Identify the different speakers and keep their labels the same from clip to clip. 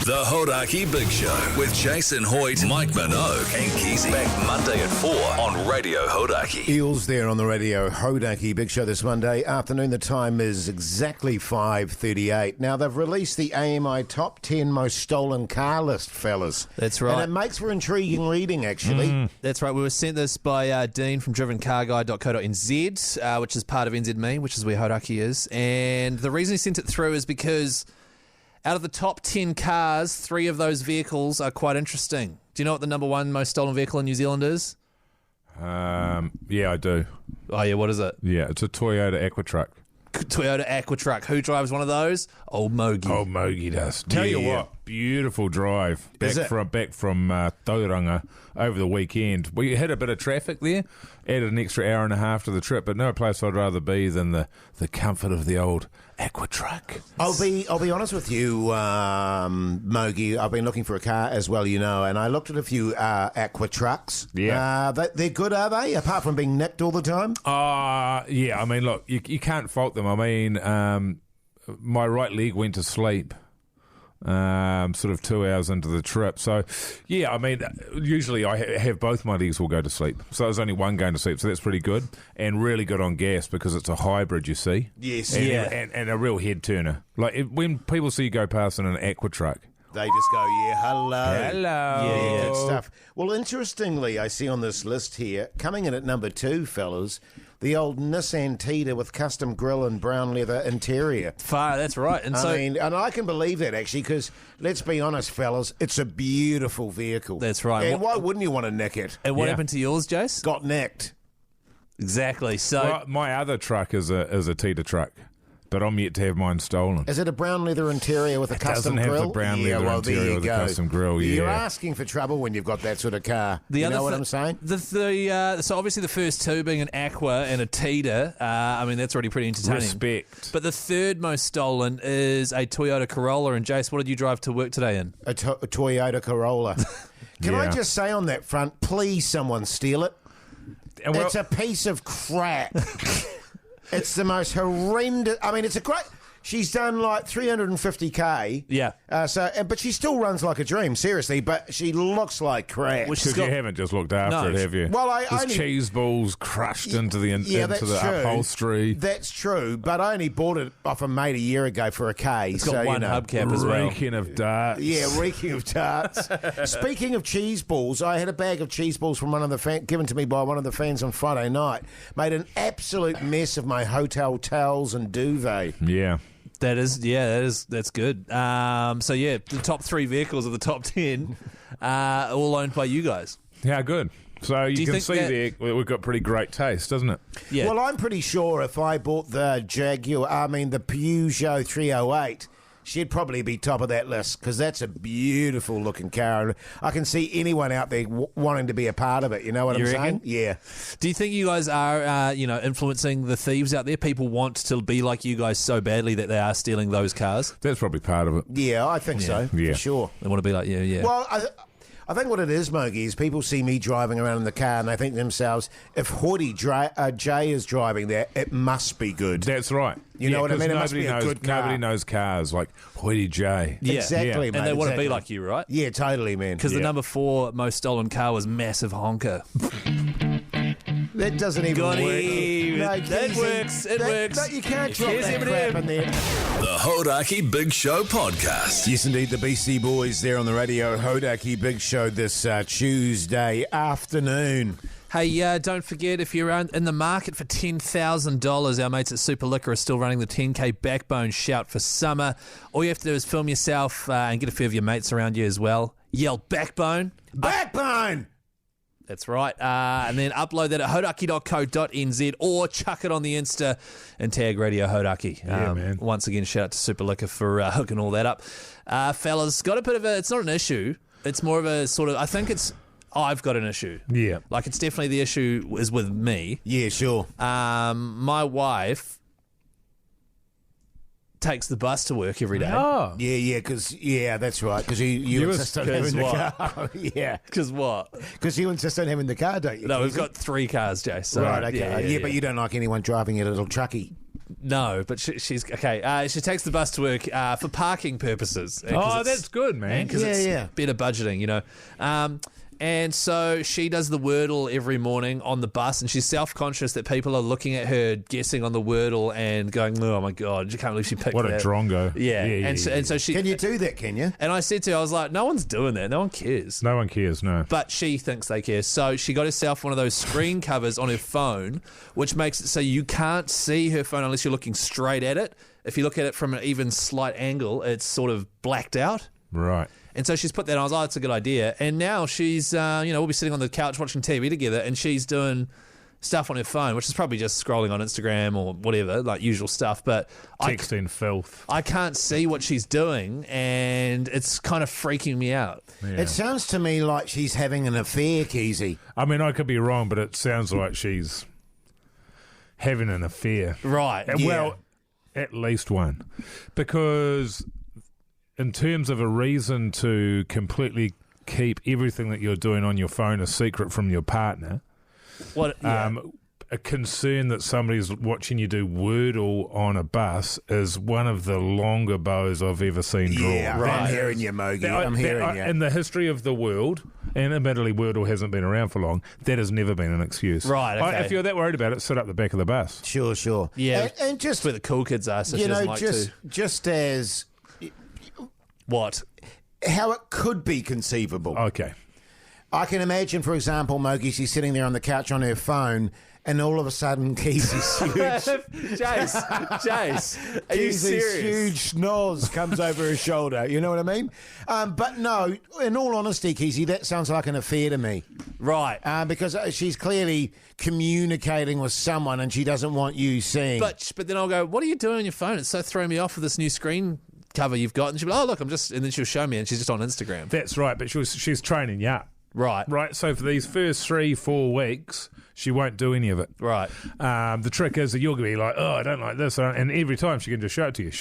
Speaker 1: The Hauraki Big Show with Jason Hoyte, Mike Minogue and Keyzie. Back Monday at 4 on Radio Hauraki.
Speaker 2: Eels there on the Radio Hauraki Big Show this Monday afternoon. The time is exactly 5:38. Now, they've released the AMI Top 10 Most Stolen Car list, fellas.
Speaker 3: That's right.
Speaker 2: And it makes for intriguing reading, actually.
Speaker 3: That's right. We were sent this by Dean from drivencarguide.co.nz, which is part of NZ Me, which is where Hauraki is. And the reason he sent it through is because out of the top 10 cars, 3 of those vehicles are quite interesting. Do you know what the number 1 most stolen vehicle in New Zealand is?
Speaker 4: Yeah, I do.
Speaker 3: Oh, yeah, what is it?
Speaker 4: Yeah, it's a Toyota Aquatruck.
Speaker 3: Toyota Aquatruck. Who drives one of those? Old Mogi.
Speaker 4: Old Mogi does. Tell you what, beautiful drive. Back from Tauranga over the weekend. We had a bit of traffic there, added an extra hour and a half to the trip, but no place I'd rather be than the comfort of the old Aquatruck.
Speaker 2: I'll be honest with you, Mogi. I've been looking for a car as well, you know, and I looked at a few Aquatrucks.
Speaker 4: Yeah.
Speaker 2: They're good, are they? Apart from being nicked all the time?
Speaker 4: Yeah, I mean, look, you can't fault them. I mean, my right leg went to sleep sort of 2 hours into the trip. So, yeah, I mean, usually I have both my legs will go to sleep. So there's only one going to sleep, so that's pretty good. And really good on gas because it's a hybrid, you see.
Speaker 2: Yes.
Speaker 4: And a real head turner. Like, when people see you go past in an Aquatruck,
Speaker 2: they just go, yeah, hello.
Speaker 4: Hello.
Speaker 2: Yeah, good stuff. Well, interestingly, I see on this list here, coming in at number 2, fellas, the old Nissan Tita with custom grille and brown leather interior.
Speaker 3: Far, that's right. And
Speaker 2: and I can believe that, actually, because let's be honest, fellas, it's a beautiful vehicle.
Speaker 3: That's right.
Speaker 2: And why wouldn't you want to nick it?
Speaker 3: And what happened to yours, Jace?
Speaker 2: Got nicked.
Speaker 3: Exactly. So
Speaker 4: well, my other truck is a Tita truck, but I'm yet to have mine stolen.
Speaker 2: Is it a brown leather interior with a custom grill?
Speaker 4: It doesn't have the brown leather interior with a custom grill,
Speaker 2: You're asking for trouble when you've got that sort of car. You know what I'm saying?
Speaker 3: So obviously the first 2 being an Aqua and a Tita, I mean, that's already pretty entertaining.
Speaker 4: Respect.
Speaker 3: But the third most stolen is a Toyota Corolla. And Jace, what did you drive to work today in?
Speaker 2: A Toyota Corolla. Can I just say on that front, please someone steal it? It's a piece of crap. It's the most horrendous. I mean, it's a great. She's done like 350k.
Speaker 3: Yeah.
Speaker 2: But she still runs like a dream, seriously. But she looks like crap.
Speaker 4: Because you haven't just looked after it, have you?
Speaker 2: Well,
Speaker 4: There's cheese balls crushed into the upholstery.
Speaker 2: That's true. But I only bought it off a mate a year ago for a K.
Speaker 3: It's got one hubcap as well.
Speaker 4: Reeking of darts.
Speaker 2: Yeah, reeking of darts. Speaking of cheese balls, I had a bag of cheese balls from one of the given to me by one of the fans on Friday night. Made an absolute mess of my hotel towels and duvet.
Speaker 4: Yeah.
Speaker 3: That's good. So yeah, the top 3 vehicles of the top 10 all owned by you guys.
Speaker 4: Yeah, good. So you can see there we've got pretty great taste, doesn't it?
Speaker 3: Yeah.
Speaker 2: Well, I'm pretty sure if I bought the the Peugeot 308, she'd probably be top of that list because that's a beautiful looking car. I can see anyone out there wanting to be a part of it. You know what I'm saying? Yeah.
Speaker 3: Do you think you guys are, influencing the thieves out there? People want to be like you guys so badly that they are stealing those cars?
Speaker 4: That's probably part of it.
Speaker 2: Yeah, I think so. Yeah. For sure.
Speaker 3: They want to be like you, yeah.
Speaker 2: Well, I think what it is, Mogi, is people see me driving around in the car and they think to themselves, if Hoyte Jay is driving that, it must be good.
Speaker 4: That's right.
Speaker 2: You know what I mean? It must be a good car.
Speaker 4: Nobody knows cars like Hoyte J.
Speaker 3: Yeah.
Speaker 2: Exactly, mate.
Speaker 3: And they want to be like you, right?
Speaker 2: Yeah, totally, man.
Speaker 3: Because the number 4 most stolen car was Massive Honker.
Speaker 2: That doesn't even work.
Speaker 3: No, that works. It works.
Speaker 2: No, you can't drop that crap in there.
Speaker 1: The Hauraki Big Show podcast.
Speaker 2: Yes, indeed, the Beastie Boys there on the Radio Hauraki Big Show this Tuesday afternoon.
Speaker 3: Hey, don't forget, if you're in the market for $10,000, our mates at Super Liquor are still running the 10K Backbone Shout for summer. All you have to do is film yourself and get a few of your mates around you as well. Yell, Backbone.
Speaker 2: Backbone!
Speaker 3: That's right. And then upload that at hauraki.co.nz or chuck it on the Insta and tag Radio Hauraki.
Speaker 4: Yeah, man.
Speaker 3: Once again, shout out to Super Liquor for hooking all that up. Fellas, got a bit of it's not an issue. It's more of a sort of, I think it's, I've got an issue.
Speaker 4: Yeah.
Speaker 3: Like, it's definitely the issue is with me.
Speaker 2: Yeah, sure.
Speaker 3: My wife takes the bus to work every day.
Speaker 4: Oh.
Speaker 2: Yeah, that's right. Because you insist on having the car. Yeah.
Speaker 3: Because what?
Speaker 2: Because you insist on having the car, don't you?
Speaker 3: No, we've got 3 cars, Jay. So,
Speaker 2: right, okay. Yeah, but you don't like anyone driving your little truckie.
Speaker 3: No, but she's okay. She takes the bus to work for parking purposes.
Speaker 4: That's good, man.
Speaker 3: Because it's better budgeting, you know. And so she does the Wordle every morning on the bus, and she's self-conscious that people are looking at her guessing on the Wordle and going, "Oh my god, I can't believe she picked that."
Speaker 4: What a drongo!
Speaker 3: Yeah. And so she
Speaker 2: can you do that? Can you?
Speaker 3: And I said to her, I was like, "No one's doing that. No one cares.
Speaker 4: No one cares. No."
Speaker 3: But she thinks they care. So she got herself one of those screen covers on her phone, which makes it so you can't see her phone unless you're looking straight at it. If you look at it from an even slight angle, it's sort of blacked out.
Speaker 4: Right.
Speaker 3: And so she's put that on. I was like, that's a good idea. And now she's, we'll be sitting on the couch watching TV together, and she's doing stuff on her phone, which is probably just scrolling on Instagram or whatever, like usual stuff. But
Speaker 4: texting filth.
Speaker 3: I can't see what she's doing, and it's kind of freaking me out.
Speaker 2: Yeah. It sounds to me like she's having an affair, Keyzie.
Speaker 4: I mean, I could be wrong, but it sounds like she's having an affair.
Speaker 3: Right.
Speaker 4: Well, at least one. Because in terms of a reason to completely keep everything that you're doing on your phone a secret from your partner, a concern that somebody's watching you do Wordle on a bus is one of the longer bows I've ever seen drawn.
Speaker 2: Yeah, right. I'm hearing you, Mogi. I'm hearing you.
Speaker 4: In the history of the world, and admittedly Wordle hasn't been around for long, that has never been an excuse.
Speaker 3: Right, okay.
Speaker 4: If you're that worried about it, sit up the back of the bus.
Speaker 2: Sure.
Speaker 3: Yeah,
Speaker 2: and just
Speaker 3: where the cool kids are, so she doesn't like to.
Speaker 2: Just as...
Speaker 3: What?
Speaker 2: How it could be conceivable.
Speaker 4: Okay.
Speaker 2: I can imagine, for example, Mogi, she's sitting there on the couch on her phone, and all of a sudden, Keezie's huge...
Speaker 3: Jace, are you serious?
Speaker 2: Huge schnoz comes over her shoulder. You know what I mean? But no, in all honesty, Keyzie, that sounds like an affair to me.
Speaker 3: Right.
Speaker 2: Because she's clearly communicating with someone, and she doesn't want you seeing.
Speaker 3: But then I'll go, what are you doing on your phone? It's so throwing me off with this new screen cover you've got. And she'll be like, oh, look, and then she'll show me, and she's just on Instagram.
Speaker 4: That's right, but she's training you up.
Speaker 3: Right.
Speaker 4: So for these first 3-4 weeks, she won't do any of it.
Speaker 3: Right.
Speaker 4: The trick is that you're going to be like, oh, I don't like this. And every time she can just show it to you.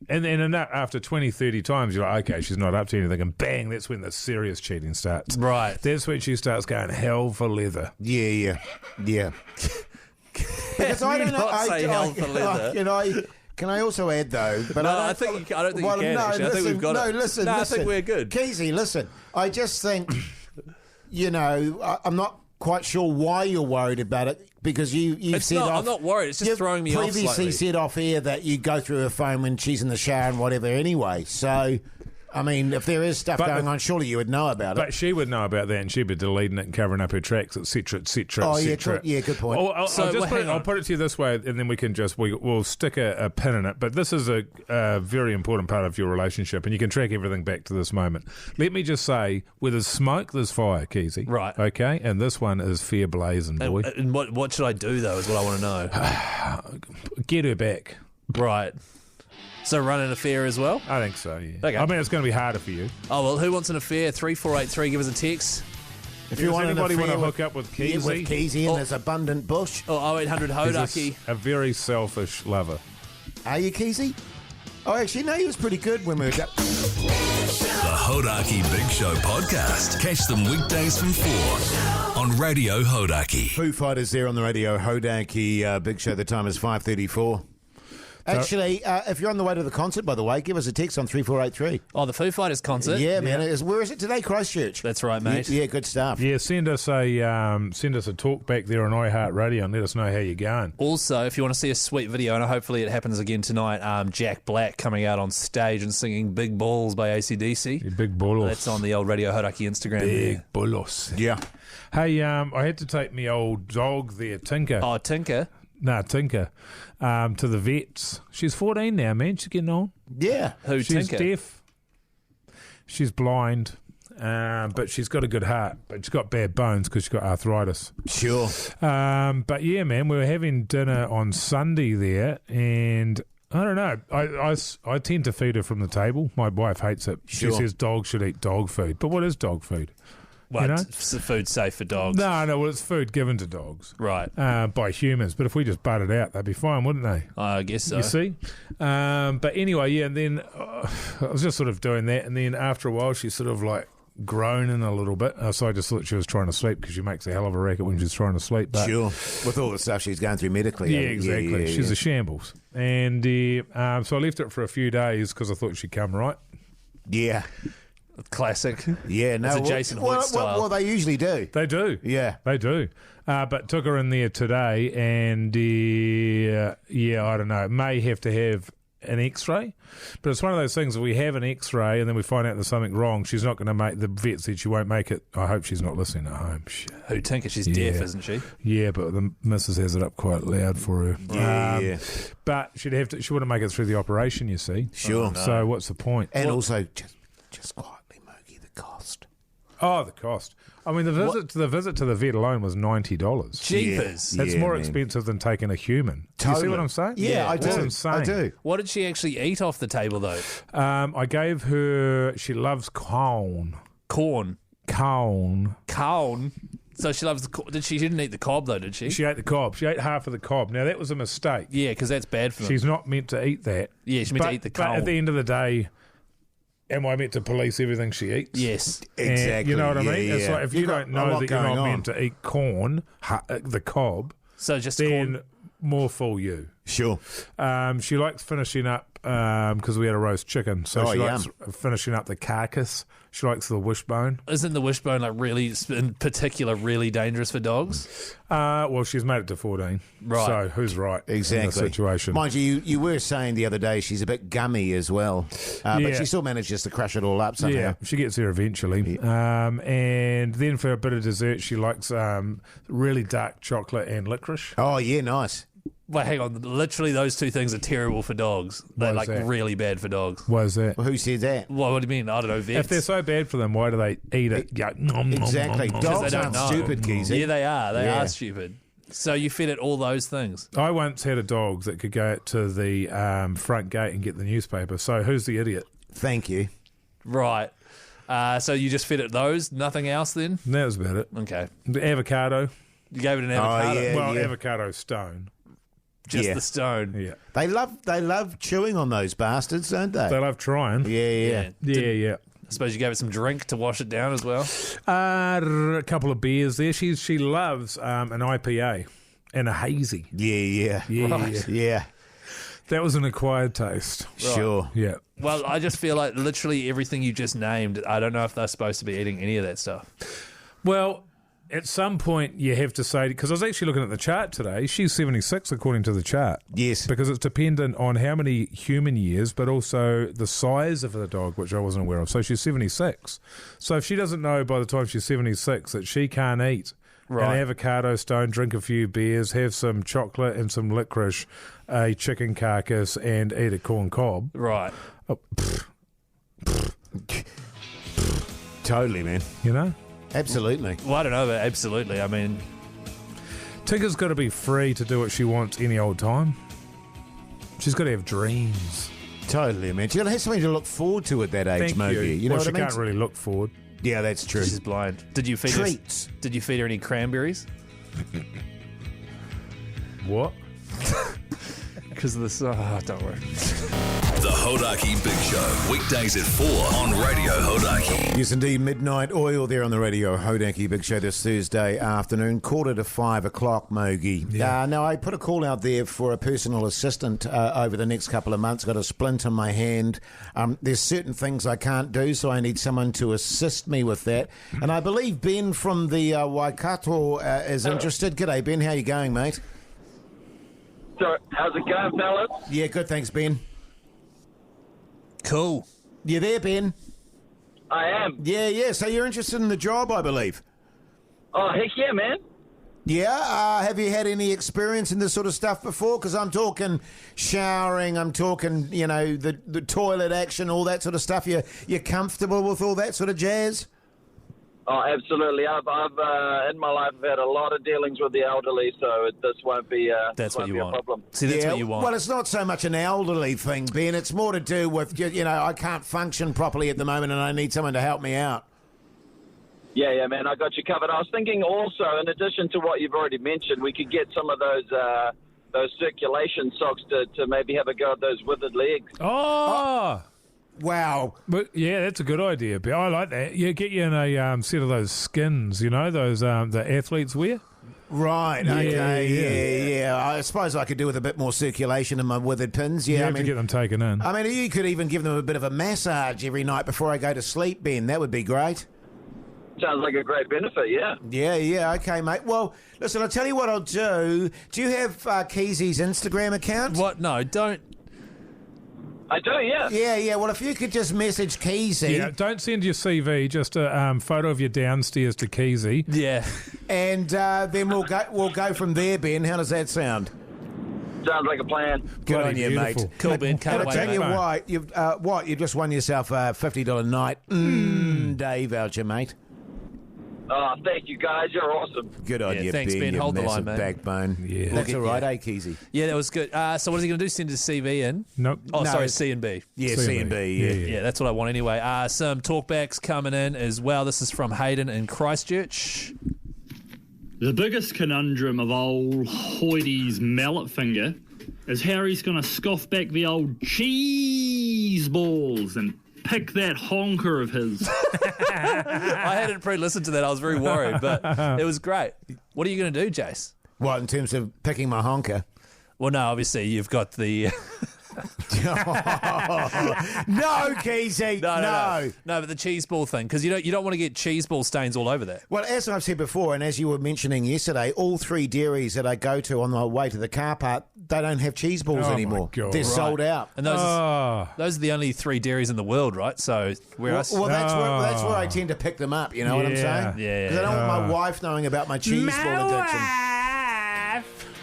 Speaker 4: And then after 20, 30 times, you're like, okay, she's not up to anything. And bang, that's when the serious cheating starts.
Speaker 3: Right.
Speaker 4: That's when she starts going hell for leather.
Speaker 2: Yeah. Because I don't know.
Speaker 3: Say hell for leather.
Speaker 2: Can I also add, though? But
Speaker 3: no, I don't think you can. Actually. I think we've got it.
Speaker 2: Listen.
Speaker 3: I think we're good.
Speaker 2: Keyzie, listen. I just think, I'm not quite sure why you're worried about it, because you've said
Speaker 3: I'm not worried. It's just throwing me off slightly.
Speaker 2: Previously said off air that you go through her phone when she's in the shower and whatever anyway. So... I mean, if there is stuff going on, surely you would know about it.
Speaker 4: But she would know about that, and she'd be deleting it and covering up her tracks, etc., etc.,
Speaker 2: Oh,
Speaker 4: etc.
Speaker 2: yeah, good point.
Speaker 4: I'll put it to you this way, and then we can we'll stick a pin in it. But this is a very important part of your relationship, and you can track everything back to this moment. Let me just say, where there's smoke, there's fire, Keyzie.
Speaker 3: Right.
Speaker 4: Okay? And this one is fair blazing, boy.
Speaker 3: And what should I do, though, is what I want to know.
Speaker 4: Get her back.
Speaker 3: Right. So run an affair as well?
Speaker 4: I think so, yeah.
Speaker 3: Okay.
Speaker 4: I mean, it's going to be harder for you.
Speaker 3: Oh, well, who wants an affair? 3483, give us a text.
Speaker 2: If you want
Speaker 4: anybody want to
Speaker 2: with,
Speaker 4: hook up with Keyzie?
Speaker 2: Yeah, with Keyzie and there's abundant bush.
Speaker 3: Oh, 0800 Hauraki.
Speaker 4: A very selfish lover.
Speaker 2: Are you, Keyzie? Oh, actually, no, he was pretty good when we were...
Speaker 1: The Hauraki Big Show podcast. Catch them weekdays from 4 on Radio Hauraki.
Speaker 2: Foo Fighters there on the Radio Hauraki Big Show. The time is 5:34. Actually, if you're on the way to the concert, by the way, give us a text on 3483.
Speaker 3: Oh, the Foo Fighters concert?
Speaker 2: Yeah, man. Where is it today? Christchurch.
Speaker 3: That's right, mate.
Speaker 2: Yeah, good stuff.
Speaker 4: Yeah, send us a talk back there on iHeartRadio and let us know how you're going.
Speaker 3: Also, if you want to see a sweet video, and hopefully it happens again tonight, Jack Black coming out on stage and singing Big Balls by AC/DC.
Speaker 4: Yeah, Big Balls.
Speaker 3: That's on the old Radio Hauraki Instagram.
Speaker 4: Big Balls.
Speaker 2: Yeah.
Speaker 4: Hey, I had to take my old dog there, Tinker.
Speaker 3: Oh, Tinker?
Speaker 4: Tinker, to the vets. She's 14 now, man. She's getting on.
Speaker 2: Yeah.
Speaker 3: Who,
Speaker 4: She's
Speaker 3: Tinker?
Speaker 4: deaf. She's blind, but she's got a good heart. But she's got bad bones because she's got arthritis.
Speaker 2: Sure.
Speaker 4: But yeah, man, we were having dinner on Sunday there, and I don't know. I tend to feed her from the table. My wife hates it.
Speaker 2: Sure.
Speaker 4: She says dogs should eat dog food. But what is dog food?
Speaker 3: Well,
Speaker 4: you know?
Speaker 3: it's the food safe for dogs.
Speaker 4: No, well, it's food given to dogs.
Speaker 3: Right.
Speaker 4: By humans. But if we just butt it out, they'd be fine, wouldn't they?
Speaker 3: I guess so.
Speaker 4: You see? But anyway, yeah, and then I was just sort of doing that, and then after a while she sort of like groaning a little bit. So I just thought she was trying to sleep because she makes a hell of a racket when she's trying to sleep. But
Speaker 2: sure. With all the stuff she's going through medically.
Speaker 4: yeah, exactly. She's a shambles. And so I left it for a few days because I thought she'd come right.
Speaker 2: Yeah.
Speaker 3: Classic.
Speaker 2: Yeah, no.
Speaker 3: It's a Jason Hoyte style.
Speaker 2: Well, they usually do.
Speaker 4: They do.
Speaker 2: Yeah.
Speaker 4: They do. But took her in there today and, I don't know. May have to have an X-ray, but it's one of those things that we have an X-ray and then we find out there's something wrong. She's not going to make, the vet said she won't make it. I hope she's not listening at home. Shit.
Speaker 3: Who tinker? She's deaf, isn't she?
Speaker 4: Yeah, but the missus has it up quite loud for her.
Speaker 2: Yeah.
Speaker 4: But she wouldn't make it through the operation, you see.
Speaker 2: Sure.
Speaker 4: Oh, no. So what's the point?
Speaker 2: And also, just quietly, Mogi, the cost.
Speaker 4: Oh, the cost. I mean, the visit to the vet alone was $90.
Speaker 3: Jeepers.
Speaker 4: That's more expensive than taking a human. Do you see what I'm saying?
Speaker 2: Yeah, I do.
Speaker 4: That's insane.
Speaker 2: I do.
Speaker 3: What did she actually eat off the table, though?
Speaker 4: I gave her, she loves corn.
Speaker 3: Corn.
Speaker 4: Corn.
Speaker 3: So she loves the she didn't eat the cob, though, did she?
Speaker 4: She ate the cob. She ate half of the cob. Now, that was a mistake.
Speaker 3: Yeah, because that's bad for them.
Speaker 4: She's not meant to eat that.
Speaker 3: Yeah, she's meant to eat the cob.
Speaker 4: But at the end of the day, am I meant to police everything she eats?
Speaker 3: Yes.
Speaker 2: Exactly.
Speaker 4: And you know what I mean?
Speaker 2: Yeah,
Speaker 4: It's like if you don't know that you're not meant to eat corn, the cob,
Speaker 3: so just
Speaker 4: then
Speaker 3: corn.
Speaker 4: More fool you.
Speaker 2: Sure.
Speaker 4: She likes finishing up, because we had a roast chicken, so she likes finishing up the carcass. She likes the wishbone.
Speaker 3: Isn't the wishbone like really, in particular, really dangerous for dogs?
Speaker 4: Well, she's made it to 14.
Speaker 3: Right.
Speaker 4: So who's right
Speaker 2: Exactly.
Speaker 4: in the situation?
Speaker 2: Mind you were saying the other day she's a bit gummy as well, but she still manages to crush it all up somehow.
Speaker 4: Yeah, she gets there eventually.
Speaker 2: Yeah.
Speaker 4: And then for a bit of dessert, she likes really dark chocolate and licorice.
Speaker 2: Oh, yeah, nice.
Speaker 3: Wait, hang on. Literally, those two things are terrible for dogs. They're
Speaker 4: Why is that?
Speaker 3: really bad for dogs.
Speaker 4: Why is that?
Speaker 2: Well, who said that?
Speaker 3: Well, what do you mean? I don't know, vets.
Speaker 4: If they're so bad for them, why do they eat it? Yeah,
Speaker 2: Exactly. Dogs
Speaker 3: they don't
Speaker 2: aren't
Speaker 3: know.
Speaker 2: stupid, Keyzie.
Speaker 3: Yeah, they are. They
Speaker 2: Yeah.
Speaker 3: are stupid. So you fed it all those things.
Speaker 4: I once had a dog that could go to the front gate and get the newspaper. So who's the idiot?
Speaker 2: Thank you.
Speaker 3: Right. So you just fed it those? Nothing else then?
Speaker 4: That was about it.
Speaker 3: Okay.
Speaker 4: The avocado.
Speaker 3: You gave it an avocado.
Speaker 2: yeah.
Speaker 4: Well, avocado stone.
Speaker 3: Just the stone.
Speaker 4: Yeah.
Speaker 2: They love chewing on those bastards, don't they?
Speaker 4: They love trying.
Speaker 2: Yeah.
Speaker 4: Yeah.
Speaker 3: I suppose you gave it some drink to wash it down as well.
Speaker 4: A couple of beers there. She loves an IPA and a hazy.
Speaker 2: Yeah. Yeah.
Speaker 4: That was an acquired taste.
Speaker 2: Sure.
Speaker 4: Yeah.
Speaker 3: Well, I just feel like literally everything you just named, I don't know if they're supposed to be eating any of that stuff.
Speaker 4: Well, at some point you have to say, because I was actually looking at the chart today, she's 76 according to the chart.
Speaker 2: Yes.
Speaker 4: Because it's dependent on how many human years, but also the size of the dog, which I wasn't aware of. So she's 76. So if she doesn't know by the time she's 76 that she can't eat an avocado stone, drink a few beers, have some chocolate and some licorice, a chicken carcass, and eat a corn cob.
Speaker 3: Right.
Speaker 2: Totally, man.
Speaker 4: You know?
Speaker 2: Absolutely.
Speaker 3: Well, I don't know, but absolutely. I mean,
Speaker 4: Tigger's got to be free to do what she wants any old time. She's got to have dreams.
Speaker 2: Totally, man. She's got to have something to look forward to at that age,
Speaker 4: Thank
Speaker 2: Mogi. You know
Speaker 4: well,
Speaker 2: what
Speaker 4: she
Speaker 2: I mean?
Speaker 4: can't really look forward.
Speaker 2: Yeah, that's true.
Speaker 3: she's blind. Did you feed
Speaker 2: Treats.
Speaker 3: her? Did you feed her any cranberries?
Speaker 4: What?
Speaker 3: Because of this. Oh, don't worry.
Speaker 1: The Hauraki Big Show, weekdays at 4 on Radio Hauraki.
Speaker 2: Yes, indeed. Midnight Oil there on the radio. Hauraki Big Show this Thursday afternoon, 4:45, Mogi.
Speaker 4: Yeah.
Speaker 2: Now, I put a call out there for a personal assistant over the next couple of months. Got a splint in my hand. There's certain things I can't do, so I need someone to assist me with that. And I believe Ben from the Waikato is interested. G'day, Ben. How you going, mate?
Speaker 5: So, how's it going, fellas?
Speaker 2: Yeah, good. Thanks, Ben.
Speaker 3: Cool.
Speaker 2: You there, Ben?
Speaker 5: I am.
Speaker 2: Yeah. So you're interested in the job, I believe.
Speaker 5: Oh, heck yeah, man.
Speaker 2: Yeah, have you had any experience in this sort of stuff before? Because I'm talking showering, I'm talking, the toilet action, all that sort of stuff. You're comfortable with all that sort of jazz?
Speaker 5: Oh, absolutely. I've in my life I've had a lot of dealings with the elderly, so this won't be
Speaker 3: That's what you
Speaker 5: a
Speaker 3: want.
Speaker 5: problem.
Speaker 3: See, that's what you want.
Speaker 2: Well, it's not so much an elderly thing, Ben. It's more to do with, I can't function properly at the moment and I need someone to help me out.
Speaker 5: Yeah, man, I got you covered. I was thinking also, in addition to what you've already mentioned, we could get some of those circulation socks to maybe have a go at those withered legs.
Speaker 4: Oh!
Speaker 2: Wow.
Speaker 4: But yeah, that's a good idea, Bill. I like that. Yeah, get you in a set of those skins, those the athletes wear.
Speaker 2: Right, okay, yeah. I suppose I could do with a bit more circulation in my withered pins. Yeah,
Speaker 4: You have to get them taken in.
Speaker 2: I mean, you could even give them a bit of a massage every night before I go to sleep, Ben. That would be great.
Speaker 5: Sounds like a great benefit, yeah.
Speaker 2: Yeah, okay, mate. Well, listen, I'll tell you what I'll do. Do you have Keyzie's Instagram account?
Speaker 3: What? No, don't.
Speaker 5: I do, yeah.
Speaker 2: Yeah. Well, if you could just message Keyzie.
Speaker 4: Yeah, don't send your CV, just a photo of your downstairs to Keyzie.
Speaker 3: Yeah.
Speaker 2: And then we'll go from there, Ben. How does that sound?
Speaker 5: Sounds like a plan.
Speaker 2: Good
Speaker 4: Bloody
Speaker 2: on you,
Speaker 4: beautiful.
Speaker 2: mate.
Speaker 3: Cool, Ben. Can't
Speaker 2: And
Speaker 3: wait,
Speaker 2: I tell
Speaker 3: mate.
Speaker 2: you what, you've just won yourself a $50 night day voucher, mate.
Speaker 5: Oh, thank you, guys. You're awesome.
Speaker 2: Good on
Speaker 3: Yeah,
Speaker 2: you,
Speaker 3: thanks, Ben.
Speaker 2: you
Speaker 3: Hold the
Speaker 2: massive
Speaker 3: line, mate.
Speaker 2: backbone.
Speaker 4: Yeah.
Speaker 2: That's all right,
Speaker 3: yeah.
Speaker 2: Keyzie?
Speaker 3: Yeah, that was good. So what is he going to do? Send his CV in?
Speaker 4: Nope.
Speaker 3: Oh,
Speaker 2: No,
Speaker 3: sorry,
Speaker 2: it's-
Speaker 3: C and B.
Speaker 2: Yeah,
Speaker 4: C
Speaker 2: C
Speaker 4: and
Speaker 2: and
Speaker 4: B.
Speaker 2: B.
Speaker 4: Yeah.
Speaker 3: Yeah, that's what I want anyway. Some talkbacks coming in as well. This is from Hayden in Christchurch.
Speaker 6: The biggest conundrum of old Hoyte's mallet finger is how he's going to scoff back the old cheese balls and pick that honker of his.
Speaker 3: I hadn't pre-listened to that. I was very worried, but it was great. What are you going to do, Jace?
Speaker 2: What, in terms of picking my honker?
Speaker 3: Well, no, obviously you've got the...
Speaker 2: No, Keyzie,
Speaker 3: No, but the cheese ball thing, because you don't want to get cheese ball stains all over that.
Speaker 2: Well, as I've said before, and as you were mentioning yesterday, all three dairies that I go to on my way to the car park, they don't have cheese balls
Speaker 4: Oh, my
Speaker 2: anymore.
Speaker 4: God.
Speaker 2: They're
Speaker 4: Right.
Speaker 2: sold out.
Speaker 3: And those are the only 3 dairies in the world, right? So where else?
Speaker 2: Well, that's where I tend to pick them up. You know what I'm
Speaker 4: Yeah.
Speaker 2: saying?
Speaker 3: Yeah.
Speaker 2: Because I don't want my wife knowing about my cheese ball addiction.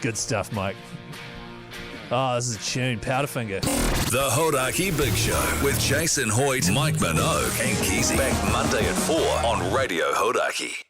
Speaker 3: Good stuff, Mike. Oh, this is a tune. Powderfinger.
Speaker 1: The Hauraki Big Show with Jason Hoyte, Mike Minogue and Keyzie. Back Monday at 4 on Radio Hauraki.